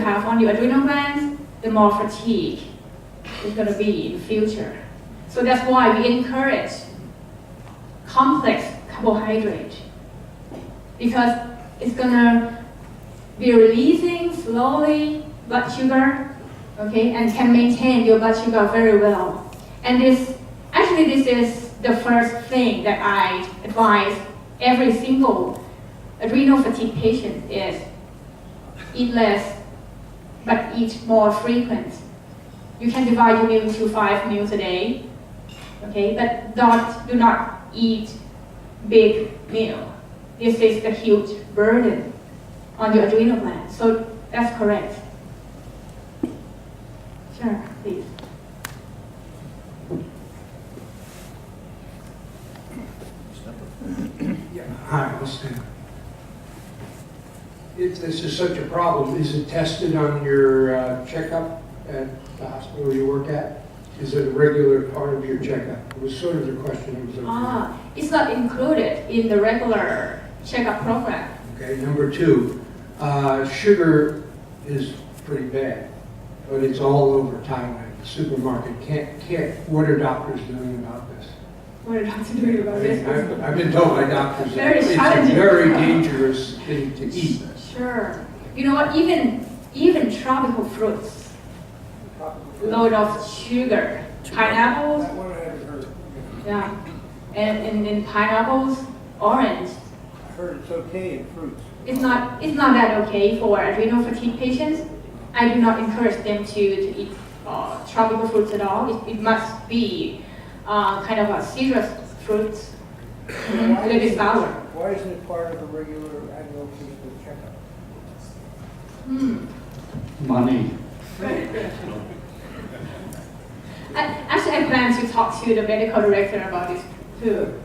have on your adrenal glands, the more fatigue it's going to be in the future. So that's why we encourage complex carbohydrate, because it's going to be releasing slowly blood sugar, okay, and can maintain your blood sugar very well. And this is the first thing that I advise every single adrenal fatigue patient is eat less, but eat more frequent. You can divide your meal into 5 meals a day, okay, but do not eat big meal. This is a huge burden on your adrenal gland. So that's correct. Sure, please. Yeah, hi, Austin. If this is such a problem, is it tested on your checkup at the hospital you work at? Is it a regular part of your checkup? It was sort of the question that was over It's not included in the regular checkup program. Okay, number 2, sugar is pretty bad, but it's all over Thailand. The supermarket can't. What are doctors doing about this? What are doctors doing about this? I've been told by doctors that it's a challenging. very dangerous thing to eat. Sure. You know what? Even tropical fruits, load of sugar. Pineapples. That one I haven't heard. Yeah. And in pineapples, orange. I heard it's okay in fruits. It's not that okay for adrenal fatigue patients. I do not encourage them to eat tropical fruits at all. It must be kind of a citrus fruits, a little bit sour. Why isn't it part of a regular annual physical checkup? Money. Actually, I plan to talk to the medical director about this too.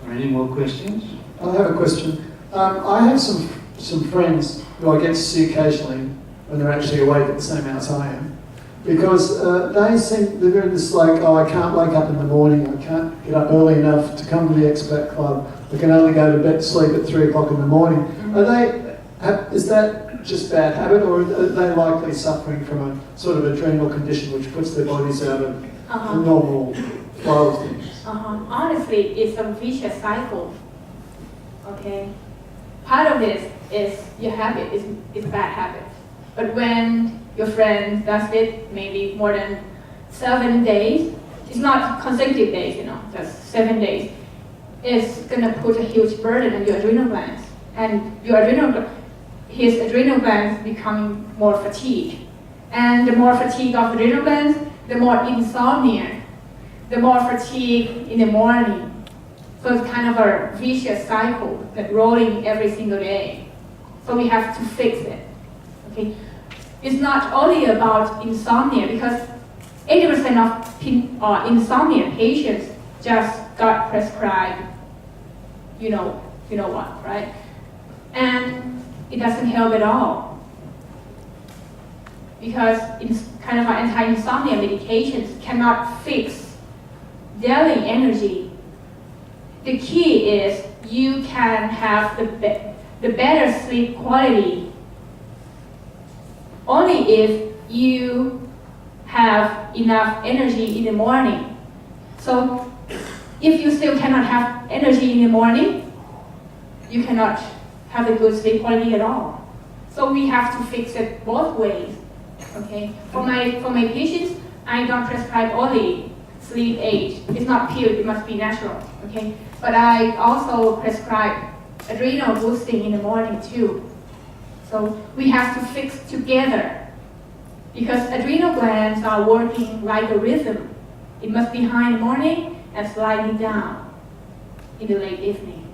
Any more questions? I have a question. I have some friends who I get to see occasionally when they're actually awake at the same hour as I am, because they're doing this like, oh, I can't wake up in the morning, I can't get up early enough to come to the expert club, I can only go to bed, sleep at 3 o'clock in the morning. Is that just bad habit, or are they likely suffering from a sort of adrenal condition which puts their bodies out of the normal flow of things? Honestly, it's a vicious cycle. Okay, part of this is your habit, is bad habit. But when your friend does it maybe more than 7 days, it's not consecutive days, just 7 days, it's gonna put a huge burden on your adrenal glands, and his adrenal glands becoming more fatigued. And the more fatigue of adrenal glands, the more insomnia, the more fatigue in the morning. So it's kind of a vicious cycle that rolling every single day. So we have to fix it. Okay, it's not only about insomnia, because 80% of insomnia patients just got prescribed, you know what, right? And it doesn't help at all, because it's kind of anti-insomnia medications cannot fix daily energy. The key is you can have the better sleep quality only if you have enough energy in the morning. So if you still cannot have energy in the morning, you cannot have a good sleep quality at all. So we have to fix it both ways. Okay. For my patients, I don't prescribe only sleep aid. It's not pure, it must be natural. Okay. But I also prescribe adrenal boosting in the morning too. So we have to fix together, because adrenal glands are working like a rhythm. It must be high in the morning and slightly down in the late evening.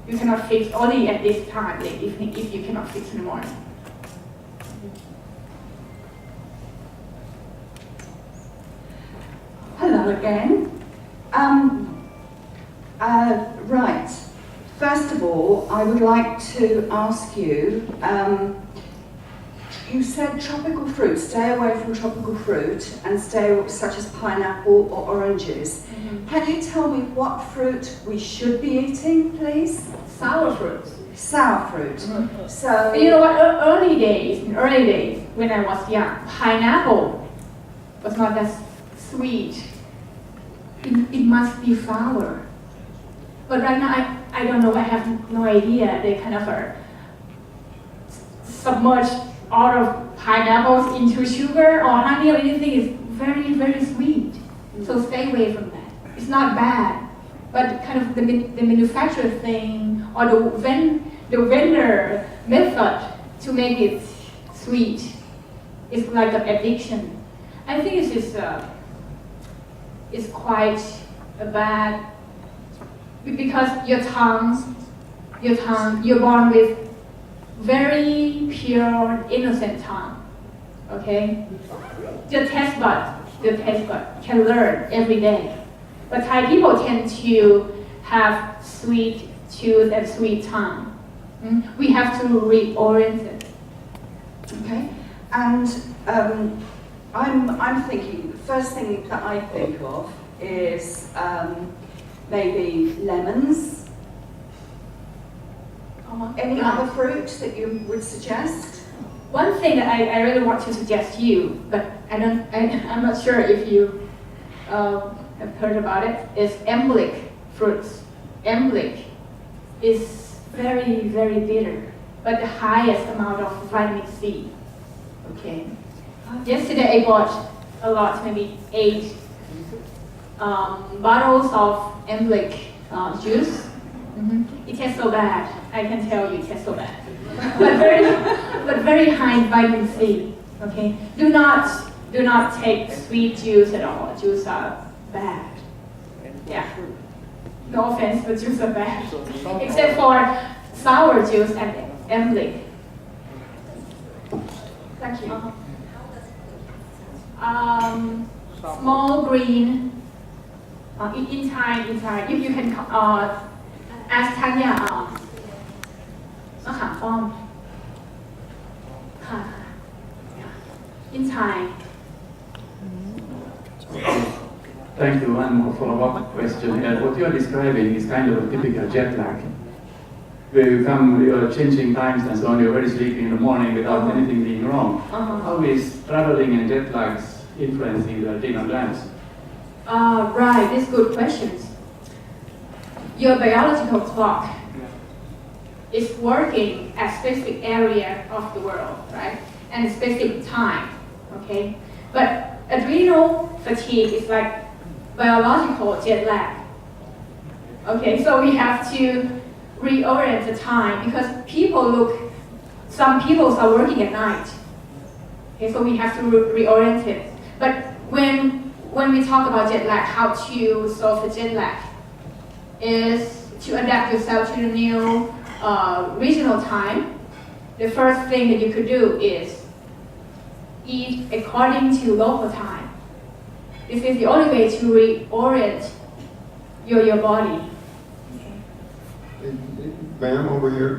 You cannot fix only at this time, late evening, if you cannot fix in the morning. Hello again. Right. First of all, I would like to ask you, you said tropical fruit, stay away from tropical fruit, and such as pineapple or oranges. Mm-hmm. Can you tell me what fruit we should be eating, please? Sour fruits. sour fruit. So You know what? In early days, when I was young, pineapple was not that sweet. It must be sour. But right now, I don't know. I have no idea. They kind of are submerged all of pineapples into sugar or honey or anything. Is very, very sweet. So stay away from that. It's not bad, but kind of the manufacturer thing or the vendor method to make it sweet is like an addiction. I think it's quite bad because you're born with very pure, innocent tongue. Okay, your taste bud can learn every day. But Thai people tend to have sweet tooth and sweet tongue. We have to reorient it. okay, and I'm thinking the first thing that I think of is maybe lemons. Any other fruit that you would suggest? One thing that I really want to suggest you, but I'm not sure if you have heard about it, is emblic fruits. Emblic is very, very bitter, but the highest amount of vitamin C. Okay. Yesterday I bought a lot, maybe 8 bottles of emblic juice. It tastes so bad. I can tell you, it tastes so bad. but very high in vitamin C. Okay. Do not take sweet juice at all. Juice are bad. Yeah. No offense, but juice are bad. Except for sour juice and emblic. Thank you. Small green. In Thai, if you can ask Tanya, มะขามป้อม ค่ะ in Thai. Thank you. One more follow-up question. What you are describing is kind of a typical jet lag. Where you are changing times and so on, you're very sleepy in the morning without anything being wrong. How is traveling and jet lags influencing the adrenal glands? Right, these good questions. Your biological clock is working at specific area of the world, right? And a specific time, okay? But adrenal fatigue is like biological jet lag. Okay, so we have to reorient the time because some people are working at night. Okay, so we have to reorient it. But when we talk about jet lag, how to solve the jet lag is to adapt yourself to the new regional time. The first thing that you could do is eat according to local time. This is the only way to reorient your body. Ma'am, over here.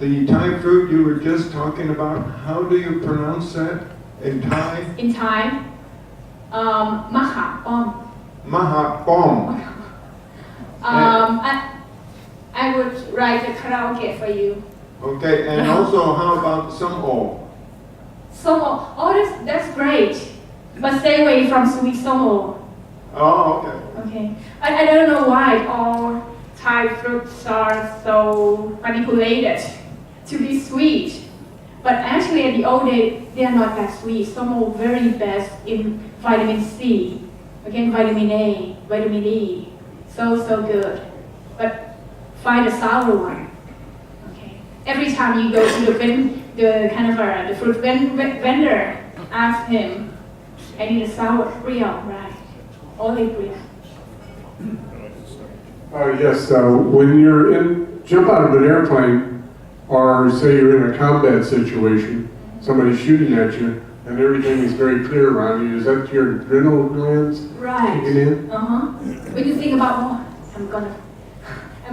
The Thai fruit you were just talking about, how do you pronounce that in Thai? In Thai, มะขามป้อม Mahapom. I would write a karaoke for you. Okay, and also how about Samo? Somo, that's great, but stay away from sweet somo. Oh, okay. Okay, I don't know why all Thai fruits are so manipulated to be sweet, but actually at the old day they are not that sweet. Somo very best in vitamin C, again vitamin A, vitamin E, so good. But find a sour one. Okay. Every time you go to the fruit vendor, ask him, I need a sour, real, right? Only real. Yes, when jump out of an airplane, or say you're in a combat situation, somebody's shooting at you, and everything is very clear around you, is that your adrenal glands kicking in? When you think about, I'm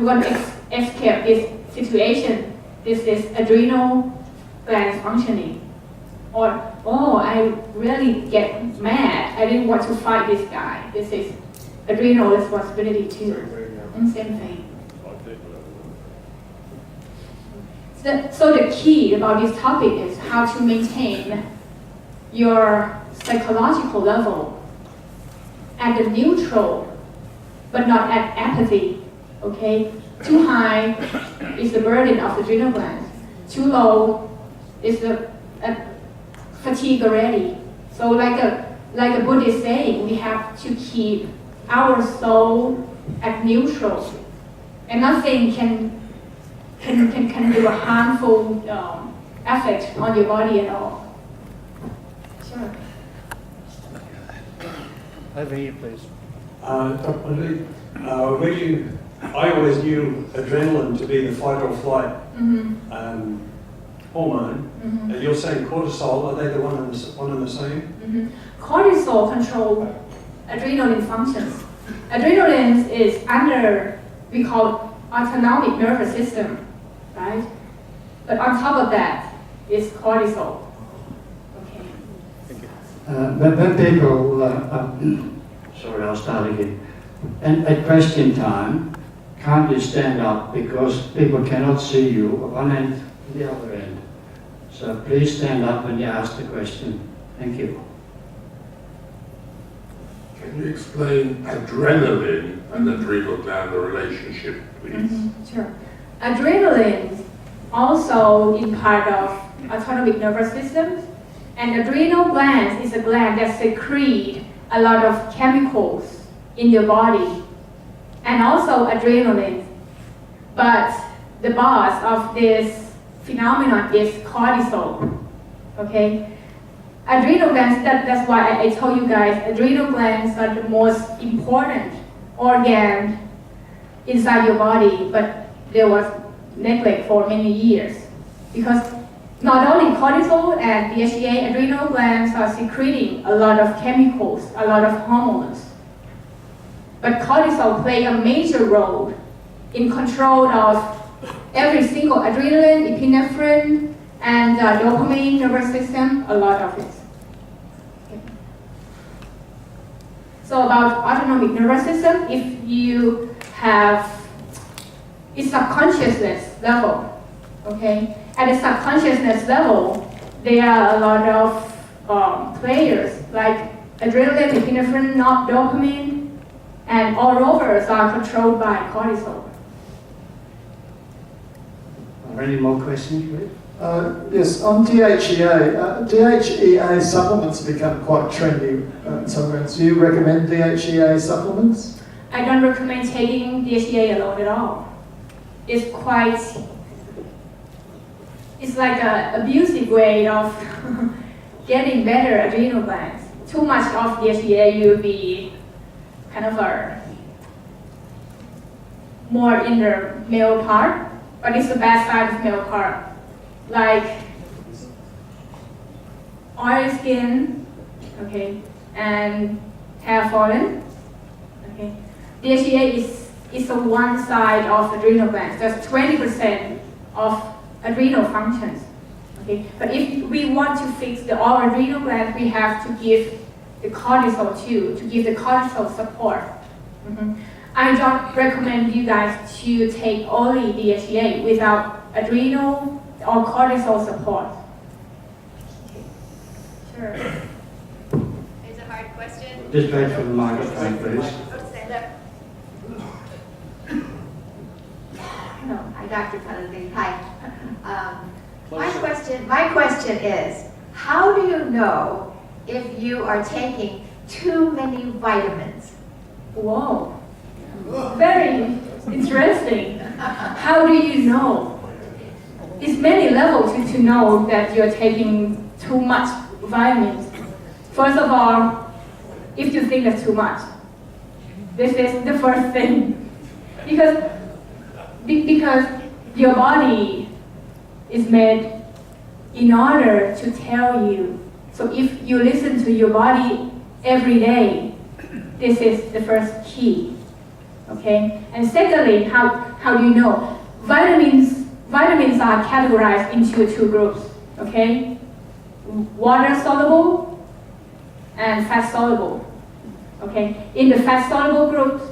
gonna escape this situation, this is adrenal glands functioning. Or, I really get mad, I didn't want to fight this guy. This is adrenal responsibility too. And same thing. So the key about this topic is how to maintain your psychological level at the neutral, but not at apathy, okay? Too high is the burden of the adrenal glands. Too low is the fatigue already. So like the Buddha is saying, we have to keep our soul at neutral, and nothing can do a harmful effect on your body at all. Sure. Over here, please. Dr. Pantalee, I always knew adrenaline to be the fight or flight hormone. And you're saying cortisol, are they the one and the same? Cortisol controls adrenaline functions. Adrenaline is under, we call autonomic nervous system, right? But on top of that is cortisol. Okay. When people, sorry, I'll start again. And at question time, can't you stand up because people cannot see you at one end and the other end. So please stand up when you ask the question. Thank you. Can you explain adrenaline and adrenal gland, the relationship, please? Sure. Adrenaline also in part of autonomic nervous system, and adrenal glands is a gland that secrete a lot of chemicals in your body, and also adrenaline. But the boss of this phenomenon is cortisol. Okay. Adrenal glands, that's why I told you guys, adrenal glands are the most important organ inside your body, but there was neglect for many years. Because not only cortisol and DHEA, adrenal glands are secreting a lot of chemicals, a lot of hormones. But cortisol plays a major role in control of every single adrenaline, epinephrine, and dopamine nervous system, a lot of it. Okay. So about autonomic nervous system, if you have a subconsciousness level, okay? At the subconsciousness level, there are a lot of players like adrenaline, epinephrine, dopamine, and all overs are controlled by cortisol. Are there any more questions, please? Yes, on DHEA, DHEA supplements have become quite trendy in some ways. Do you recommend DHEA supplements? I don't recommend taking DHEA alone at all. It's like an abusive way of getting better adrenal glands. Too much of DHEA, you'll be kind of more in the male part, but it's the bad side of male part. Like oily skin, okay, and hair falling, okay. DHEA is the one side of adrenal glands. That's 20% of adrenal functions, okay. But if we want to fix the all adrenal glands, we have to give the cortisol too, to give the cortisol support. I don't recommend you guys to take only DHEA without adrenal or cortisol support. Sure. It's a hard question. Just wait for the microphone, please. Stand up. No, hi, Dr. Pantalee. Hi. My question is, how do you know if you are taking too many vitamins? Whoa, very interesting. How do you know? It's many levels to know that you're taking too much vitamins. First of all, if you think that's too much, this is the first thing. Because your body is made in order to tell you. So if you listen to your body every day, this is the first key. Okay? And secondly, how do you know? Vitamins are categorized into two groups, okay? Water soluble and fat soluble, okay? In the fat soluble groups,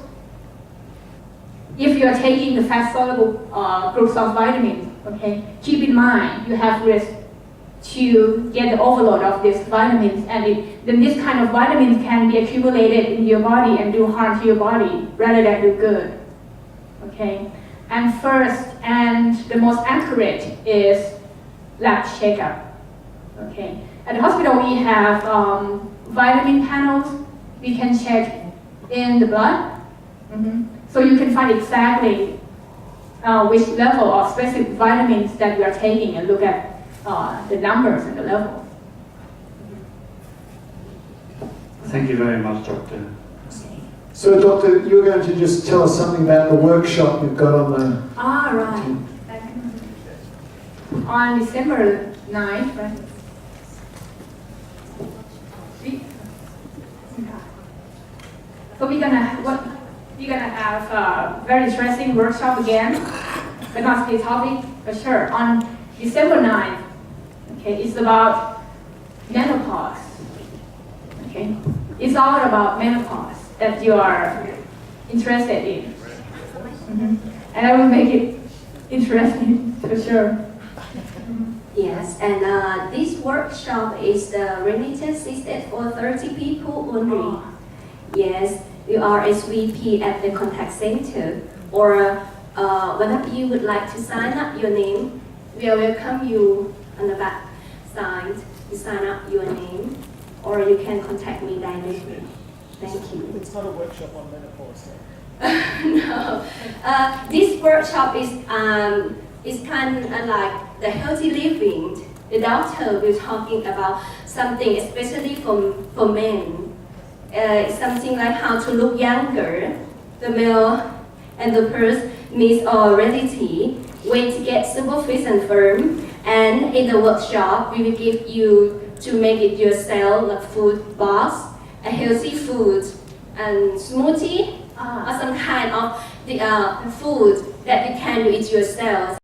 if you are taking the fat soluble groups of vitamins, Okay, keep in mind you have risk to get the overload of these vitamins, and then this kind of vitamins can be accumulated in your body and do harm to your body rather than do good. Okay, and first and the most accurate is lab checkup. Okay, at the hospital we have vitamin panels. We can check in the blood, so you can find exactly which level of specific vitamins that you are taking and look at the numbers and the level. Thank you very much, Doctor. So, Doctor, you're going to just tell us something about the workshop you've got on the... Right. On December 9th, right? So we're gonna have a very interesting workshop again, but not the topic for sure. On December 9th, okay, it's about menopause. Okay, it's all about menopause that you are interested in, and I will make it interesting for sure. Yes, and this workshop is limited seated for 30 people only. Yes, you are SVP at the contact center, or whenever you would like to sign up your name, we'll welcome you on the back side to sign up your name, or you can contact me directly. Thank you. It's not a workshop on menopause. No, this workshop is kind of like the healthy living. The doctor will talking about something especially for men. It's something like how to look younger. The male and the person needs already way to get super fit and firm. And in the workshop, we will give you to make it yourself a food box, a healthy food, and smoothie, or some kind of the food that you can do it yourself.